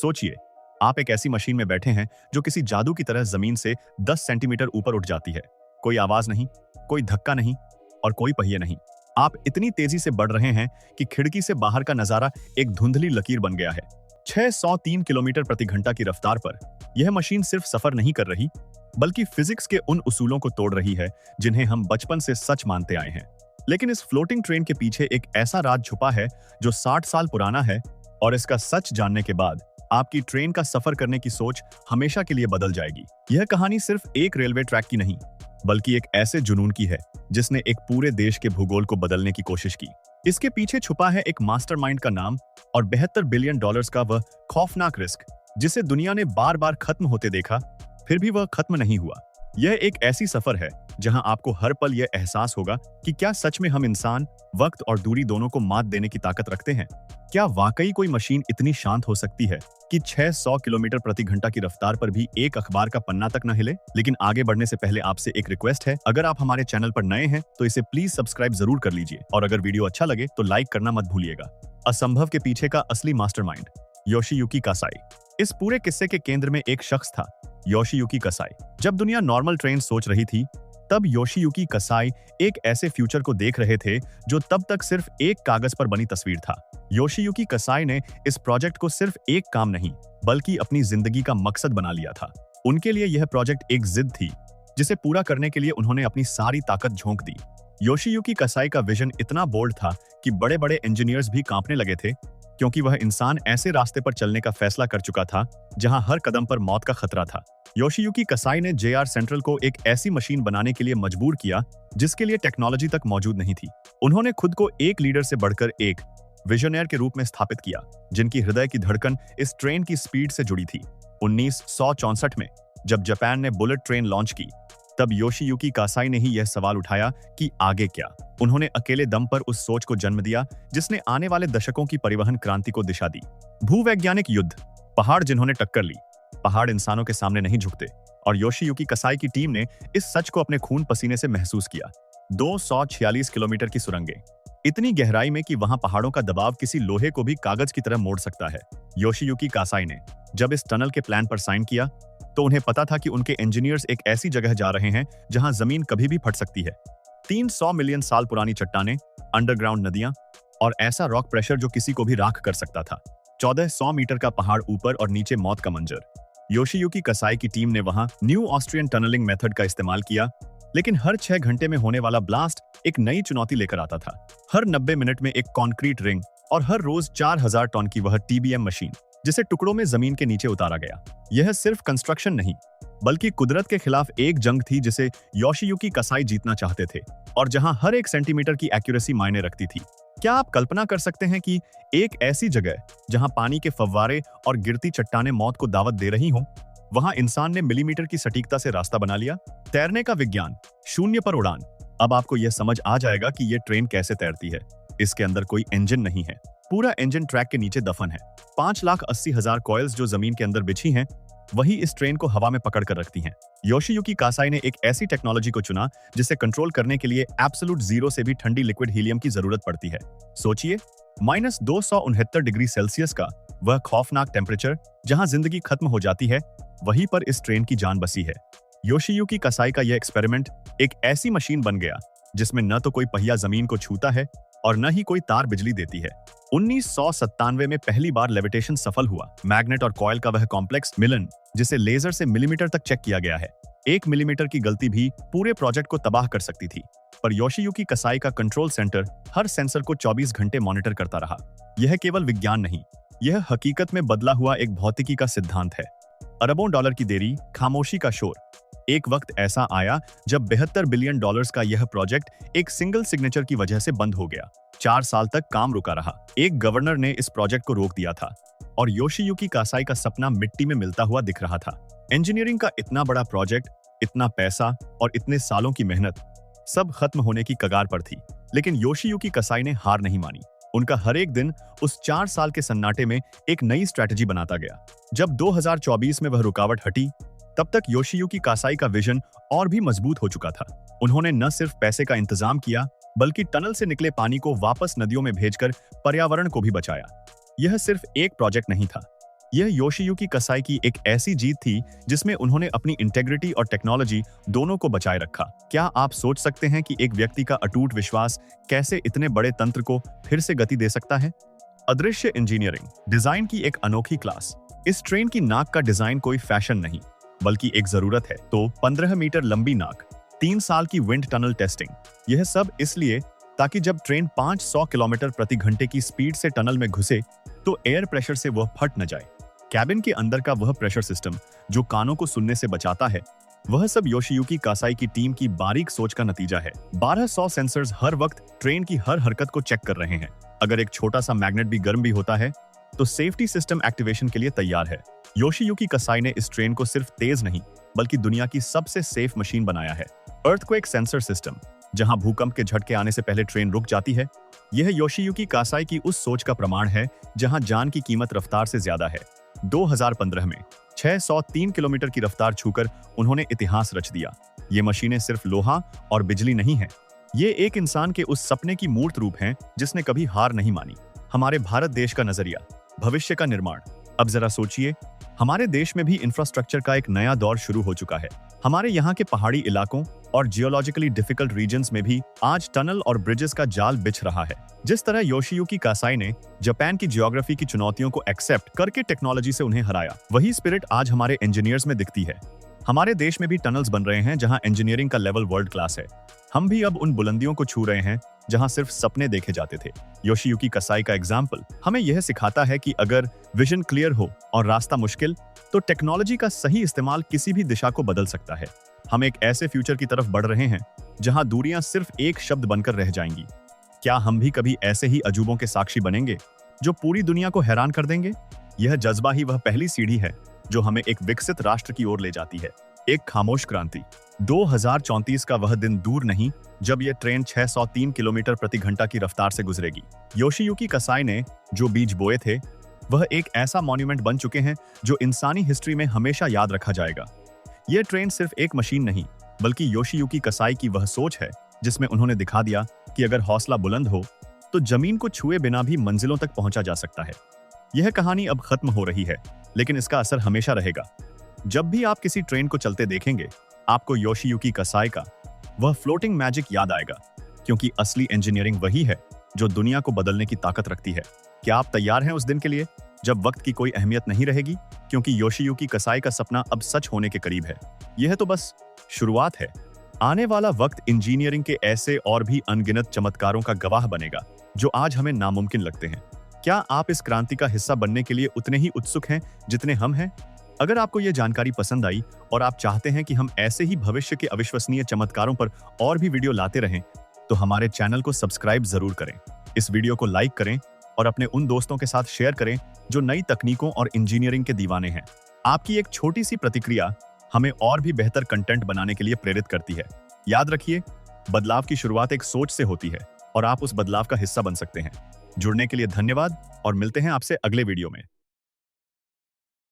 सोचिए, आप एक ऐसी मशीन में बैठे हैं जो किसी जादू की तरह जमीन से 10 सेंटीमीटर ऊपर उठ जाती है। कोई आवाज नहीं, कोई धक्का नहीं और कोई पहिए नहीं। आप इतनी तेजी से बढ़ रहे हैं कि खिड़की से बाहर का नजारा एक धुंधली लकीर बन गया है। 603 किलोमीटर प्रति घंटा की रफ्तार पर यह मशीन सिर्फ सफर नहीं कर रही, बल्कि फिजिक्स के उन उसूलों को तोड़ रही है जिन्हें हम बचपन से सच मानते आए हैं। लेकिन इस फ्लोटिंग ट्रेन के पीछे एक ऐसा राज छुपा है जो 60 साल पुराना है, और इसका सच जानने के बाद आपकी ट्रेन का सफर करने की सोच हमेशा के लिए बदल जाएगी। यह कहानी सिर्फ एक रेलवे ट्रैक की नहीं, बल्कि एक ऐसे जुनून की है जिसने एक पूरे देश के भूगोल को बदलने की कोशिश की। इसके पीछे छुपा है एक मास्टरमाइंड का नाम और $72 बिलियन का वह खौफनाक रिस्क जिसे दुनिया ने बार बार खत्म होते देखा, फिर भी वह खत्म नहीं हुआ। यह एक ऐसी सफर है जहां आपको हर पल यह एहसास होगा कि क्या सच में हम इंसान वक्त और दूरी दोनों को मात देने की ताकत रखते हैं। क्या वाकई कोई मशीन इतनी शांत हो सकती है कि 600 किलोमीटर प्रति घंटा की रफ्तार पर भी एक अखबार का पन्ना तक न हिले। लेकिन आगे बढ़ने से पहले आपसे एक रिक्वेस्ट है, अगर आप हमारे चैनल पर नए हैं तो इसे प्लीज सब्सक्राइब जरूर कर लीजिए, और अगर वीडियो अच्छा लगे तो लाइक करना मत भूलिएगा। असंभव के पीछे का असली मास्टरमाइंड योशियुकी कासाई। इस पूरे किस्से के केंद्र में एक शख्स था, योशियुकी कासाई। जब दुनिया नॉर्मल ट्रेन सोच रही थी, तब योशियुकी कासाई एक ऐसे फ्यूचर को देख रहे थे जो तब तक सिर्फ एक कागज पर बनी तस्वीर था। योशियुकी कासाई ने इस प्रोजेक्ट को सिर्फ एक काम नहीं, बल्कि अपनी जिंदगी का मकसद बना लिया था। उनके लिए यह प्रोजेक्ट एक जिद थी जिसे पूरा करने के लिए उन्होंने अपनी सारी ताकत झोंक दी। योशियुकी कासाई का विजन इतना बोल्ड था कि बड़े बड़े इंजीनियर्स भी कांपने लगे थे, क्योंकि वह इंसान ऐसे रास्ते पर चलने का फैसला कर चुका था जहां हर कदम पर मौत का खतरा था। योशियुकी कासाई ने JR सेंट्रल को एक ऐसी मशीन बनाने के लिए मजबूर किया जिसके लिए टेक्नोलॉजी तक मौजूद नहीं थी। उन्होंने खुद को एक लीडर से बढ़कर एक विजनर के रूप में स्थापित किया, जिनकी हृदय की धड़कन इस ट्रेन की स्पीड से जुड़ी थी। 1964 में जब जापान ने बुलेट ट्रेन लॉन्च की, तब योशियुकी कासाई ने ही यह सवाल उठाया कि आगे क्या। उन्होंने अकेले दम पर उस सोच को जन्म दिया जिसने आने वाले दशकों की परिवहन क्रांति को दिशा दी। भूवैज्ञानिक युद्ध। पहाड़ जिन्होंने टक्कर ली, पहाड़ इंसानों के सामने नहीं झुकते, और योशियुकी कासाई की टीम ने इस सच को अपने खून पसीने से महसूस किया। 246 किलोमीटर की सुरंगें, इतनी गहराई में कि वहां पहाड़ों का दबाव किसी लोहे को भी कागज की तरह मोड़ सकता है। योशियुकी कासाई ने जब इस टनल के प्लान पर साइन किया, तो उन्हें पता था कि उनके इंजीनियर्स एक ऐसी जगह जा रहे हैं जहां जमीन कभी भी फट सकती है। 300 मिलियन साल पुरानी चट्टानें, अंडरग्राउंड नदियां और ऐसा रॉक प्रेशर जो किसी को भी राख कर सकता था। 1400 मीटर का पहाड़ ऊपर और नीचे मौत का मंजर। योशियुकी कासाई की टीम ने वहां न्यू ऑस्ट्रियन टनलिंग मेथड का इस्तेमाल किया, लेकिन हर 6 घंटे में होने वाला ब्लास्ट एक नई चुनौती लेकर आता था। हर 90 मिनट में एक कॉन्क्रीट रिंग, और हर रोज 4000 टन की वह TBM मशीन जिसे टुकड़ों में जमीन के नीचे उतारा गया। यह सिर्फ कंस्ट्रक्शन नहीं, बल्कि कुदरत के खिलाफ एक जंग थी जिसे योशियुकी कासाई जीतना चाहते थे, और जहां हर एक सेंटीमीटर की एक्यूरेसी मायने रखती थी। क्या आप कल्पना कर सकते हैं कि एक ऐसी जगह जहां पानी के फव्वारे और गिरती चट्टानें मौत को दावत दे रही हों, वहां इंसान ने मिलीमीटर की सटीकता से रास्ता बना लिया। तैरने का विज्ञान, शून्य पर उड़ान। अब आपको यह समझ आ जाएगा कि यह ट्रेन कैसे तैरती है। इसके अंदर कोई इंजन नहीं है, पूरा इंजन ट्रैक के नीचे दफन है। 5,80,000 कॉइल्स जो जमीन के अंदर बिछी हैं, वही इस ट्रेन को हवा में पकड़ कर रखती हैं। योशियुकी कासाई ने एक ऐसी टेक्नोलॉजी को चुना जिसे कंट्रोल करने के लिए एब्सोल्यूट जीरो से भी ठंडी लिक्विड हीलियम की जरूरत पड़ती है। सोचिए, -269 डिग्री सेल्सियस का वह खौफनाक टेम्परेचर जहां जिंदगी खत्म हो जाती है, वहीं पर इस ट्रेन की जान बसी है। योशियुकी कासाई का यह एक्सपेरिमेंट एक ऐसी मशीन बन गया जिसमें न तो कोई पहिया जमीन को छूता है और न ही कोई तार बिजली देती है। 1997 में पहली बार लेविटेशन सफल हुआ। मैग्नेट और कॉइल का वह कॉम्प्लेक्स मिलन, जिसे लेजर से मिलीमीटर तक चेक किया गया है। 1 मिलीमीटर की गलती भी पूरे प्रोजेक्ट को तबाह कर सकती थी। पर योशियुकी कासाई का कंट्रोल सेंटर हर सेंसर को 24 घंटे मॉनिटर करता रहा। यह केवल विज्ञान नहीं, यह हकीकत में बदला हुआ एक भौतिकी का सिद्धांत है। अरबों डॉलर की देरी, खामोशी का शोर। एक वक्त ऐसा आया जब $72 बिलियन का यह प्रोजेक्ट एक सिंगल सिग्नेचर की वजह से बंद हो गया। 4 साल तक काम रुका रहा। एक गवर्नर ने इस प्रोजेक्ट को रोक दिया था, और योशियुकी कासाई का सपना मिट्टी में मिलता हुआ दिख रहा था। इंजीनियरिंग का इतना बड़ा प्रोजेक्ट, इतना पैसा और इतने सालों की मेहनत, सब खत्म होने की कगार पर थी। लेकिन योशियुकी कासाई ने हार नहीं मानी। उनका हर एक दिन उस 4 साल के सन्नाटे में एक नई स्ट्रैटेजी बनाता गया। जब 2024 में वह रुकावट हटी, तब तक योशियुकी कासाई का विजन और भी मजबूत हो चुका था। उन्होंने न सिर्फ पैसे का इंतजाम किया, बल्कि टनल से निकले पानी को वापस नदियों में भेजकर पर्यावरण को भी बचाया। यह सिर्फ एक प्रोजेक्ट नहीं था, यह योशियुकी कसाई की एक ऐसी जीत थी जिसमें उन्होंने अपनी इंटेग्रिटी और टेक्नोलॉजी दोनों को बचाए रखा। क्या आप सोच सकते हैं कि एक व्यक्ति का अटूट विश्वास कैसे इतने बड़े तंत्र को फिर से गति दे सकता है? अदृश्य इंजीनियरिंग डिजाइन की एक अनोखी क्लास। इस ट्रेन की नाक का डिजाइन कोई फैशन नहीं, बल्कि एक जरूरत है। तो 15 मीटर लंबी नाक, 3 साल की विंड टनल टेस्टिंग, यह सब इसलिए ताकि जब ट्रेन 500 किलोमीटर प्रति घंटे की स्पीड से टनल में घुसे तो एयर प्रेशर से वह फट न जाए। कैबिन के अंदर का वह प्रेशर सिस्टम जो कानों को सुनने से बचाता है, वह सब योशियुकी कासाई की टीम की बारीक सोच का नतीजा है। 1200 सेंसर्स हर वक्त ट्रेन की हर हरकत को चेक कर रहे हैं। अगर एक छोटा सा मैग्नेट भी गर्म भी होता है तो सेफ्टी सिस्टम एक्टिवेशन के लिए तैयार है। योशियुकी कसाई ने इस ट्रेन को सिर्फ तेज नहीं बल्कि दुनिया की सबसे सेफ मशीन बनाया है। अर्थक्वेक सेंसर सिस्टम, जहां भूकंप के झटके आने से पहले ट्रेन रुक जाती है, यह योशियुकी कासाई की उस सोच का प्रमाण है जहां जान की कीमत रफ्तार से ज्यादा है। 2015 में 603 किलोमीटर की रफ्तार छूकर उन्होंने इतिहास रच दिया। ये मशीनें सिर्फ लोहा और बिजली नहीं है, ये एक इंसान के उस सपने की मूर्त रूप हैं जिसने कभी हार नहीं मानी। हमारे भारत देश का नजरिया, भविष्य का निर्माण। अब जरा सोचिए, हमारे देश में भी इंफ्रास्ट्रक्चर का एक नया दौर शुरू हो चुका है। हमारे यहाँ के पहाड़ी इलाकों और जियोलॉजिकली डिफिकल्ट रीजन्स में भी आज टनल और ब्रिजेस का जाल बिछ रहा है। जिस तरह योशियुकी कासाई ने जापान की जियोग्राफी की चुनौतियों को एक्सेप्ट करके टेक्नोलॉजी से उन्हें हराया, वही स्पिरिट आज हमारे इंजीनियर्स में दिखती है। हमारे देश में भी टनल्स बन रहे हैं जहां इंजीनियरिंग का लेवल वर्ल्ड क्लास है। हम भी अब उन बुलंदियों को छू रहे हैं जहां सिर्फ सपने देखे जाते थे। योशियुकी कसाई का एग्जाम्पल हमें यह सिखाता है कि अगर विजन क्लियर हो और रास्ता मुश्किल, तो टेक्नोलॉजी का सही इस्तेमाल किसी भी दिशा को बदल सकता है। हम एक ऐसे फ्यूचर की तरफ बढ़ रहे हैं जहां दूरियां सिर्फ एक शब्द बनकर रह जाएंगी। क्या हम भी कभी ऐसे ही अजूबों के साक्षी बनेंगे जो पूरी दुनिया को हैरान कर देंगे? यह जज्बा ही वह पहली सीढ़ी है जो हमें एक विकसित राष्ट्र की ओर ले जाती है। एक खामोश क्रांति। 2034 का वह दिन दूर नहीं जब यह ट्रेन 603 किलोमीटर प्रति घंटा की रफ्तार से गुजरेगी। योशियुकी कसाई ने जो बीज बोए थे, वह एक ऐसा मॉन्यूमेंट बन चुके हैं जो इंसानी हिस्ट्री में हमेशा याद रखा जाएगा। यह ट्रेन सिर्फ एक मशीन नहीं, बल्कि योशियुकी कसाई की वह सोच है जिसमें उन्होंने दिखा दिया कि अगर हौसला बुलंद हो तो जमीन को छुए बिना भी मंजिलों तक पहुंचा जा सकता है। यह कहानी अब खत्म हो रही है, लेकिन इसका असर हमेशा रहेगा। जब भी आप किसी ट्रेन को चलते देखेंगे, आपको योशियुकी कसाई का वह फ्लोटिंग मैजिक याद आएगा, क्योंकि असली इंजीनियरिंग वही है जो दुनिया को बदलने की ताकत रखती है। क्या आप तैयार हैं उस दिन के लिए जब वक्त की कोई अहमियत नहीं रहेगी? क्योंकि योशियुकी कसाई का सपना अब सच होने के करीब है। यह तो बस शुरुआत है। आने वाला वक्त इंजीनियरिंग के ऐसे और भी अनगिनत चमत्कारों का गवाह बनेगा जो आज हमें नामुमकिन लगते हैं। क्या आप इस क्रांति का हिस्सा बनने के लिए उतने ही उत्सुक हैं जितने हम हैं? अगर आपको यह जानकारी पसंद आई और आप चाहते हैं कि हम ऐसे ही भविष्य के अविश्वसनीय चमत्कारों पर और भी वीडियो लाते रहें, तो हमारे चैनल को सब्सक्राइब जरूर करें। इस वीडियो को लाइक करें और अपने उन दोस्तों के साथ शेयर करें जो नई तकनीकों और इंजीनियरिंग के दीवाने हैं। आपकी एक छोटी सी प्रतिक्रिया हमें और भी बेहतर कंटेंट बनाने के लिए प्रेरित करती है। याद रखिए, बदलाव की शुरुआत एक सोच से होती है और आप उस बदलाव का हिस्सा बन सकते हैं। जुड़ने के लिए धन्यवाद और मिलते हैं आपसे अगले वीडियो में।